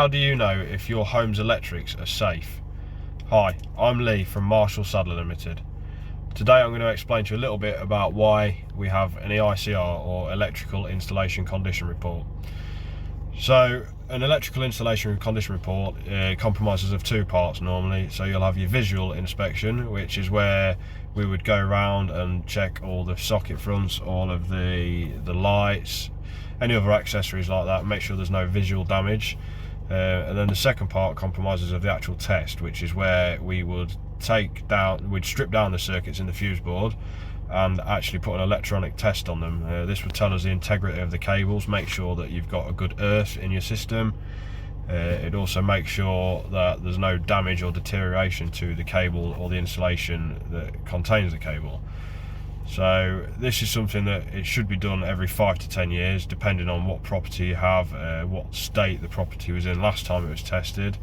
how do you know if your home's electrics are safe? Hi, I'm Lee from Marshall Sadler Limited. Today I'm going to explain to you a little bit about why we have an eicr, or Electrical Installation Condition Report. So an electrical installation condition report compromises of two parts normally. So you'll have your visual inspection, which is where we would go around and check all the socket fronts, all of the lights, any other accessories like that, make sure there's no visual damage. And then the second part compromises of the actual test, which is where we would we'd strip down the circuits in the fuse board and actually put an electronic test on them. This would tell us the integrity of the cables, make sure that you've got a good earth in your system. It also makes sure that there's no damage or deterioration to the cable or the insulation that contains the cable. So this is something that it should be done every 5 to 10 years, depending on what property you have, what state the property was in last time it was tested.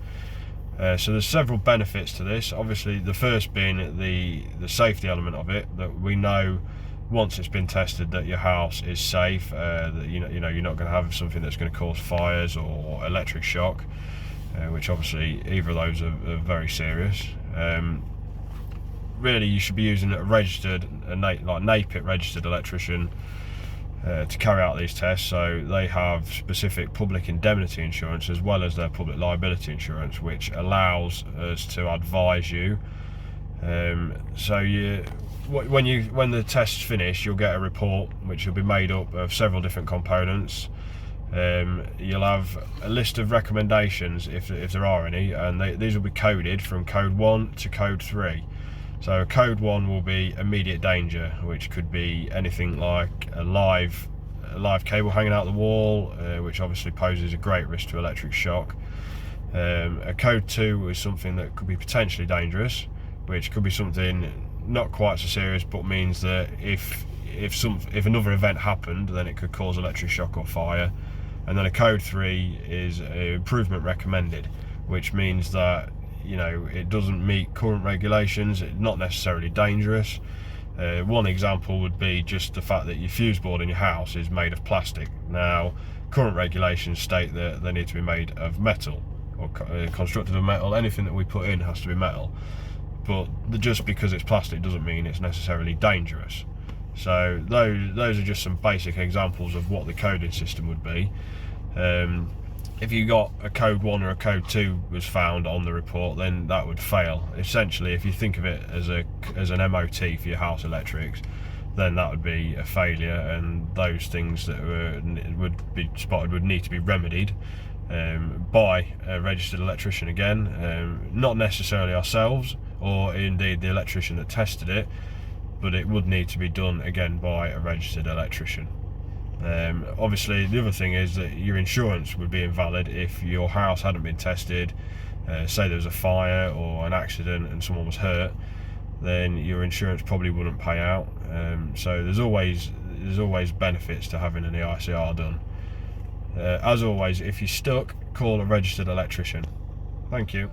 So there's several benefits to this. Obviously, the first being the safety element of it, that we know once it's been tested that your house is safe, that you know you're not going to have something that's going to cause fires or electric shock, which obviously either of those are very serious. Really, you should be using a registered, like NAPIT registered electrician to carry out these tests. So they have specific public indemnity insurance as well as their public liability insurance, which allows us to advise you. So when the test's finished, you'll get a report which will be made up of several different components. You'll have a list of recommendations if there are any, and these will be coded from code 1 to code 3. So code 1 will be immediate danger, which could be anything like a live cable hanging out the wall, which obviously poses a great risk to electric shock. A code 2 is something that could be potentially dangerous, which could be something not quite so serious, but means that if another event happened, then it could cause electric shock or fire. And then a code 3 is improvement recommended, which means that it doesn't meet current regulations. It's not necessarily dangerous. One example would be just the fact that your fuse board in your house is made of plastic. Now, current regulations state that they need to be made of metal, or constructed of metal. Anything that we put in has to be metal, but just because it's plastic doesn't mean it's necessarily dangerous. So those are just some basic examples of what the coding system would be. If you got a code 1 or a code 2 was found on the report, then that would fail. Essentially, if you think of it as an MOT for your house electrics, then that would be a failure, and those things that would be spotted would need to be remedied by a registered electrician again, not necessarily ourselves or indeed the electrician that tested it, but it would need to be done again by a registered electrician. Obviously, the other thing is that your insurance would be invalid if your house hadn't been tested. Say there was a fire or an accident and someone was hurt, then your insurance probably wouldn't pay out. So there's always benefits to having an eicr done. As always, if you're stuck, call a registered electrician. Thank you.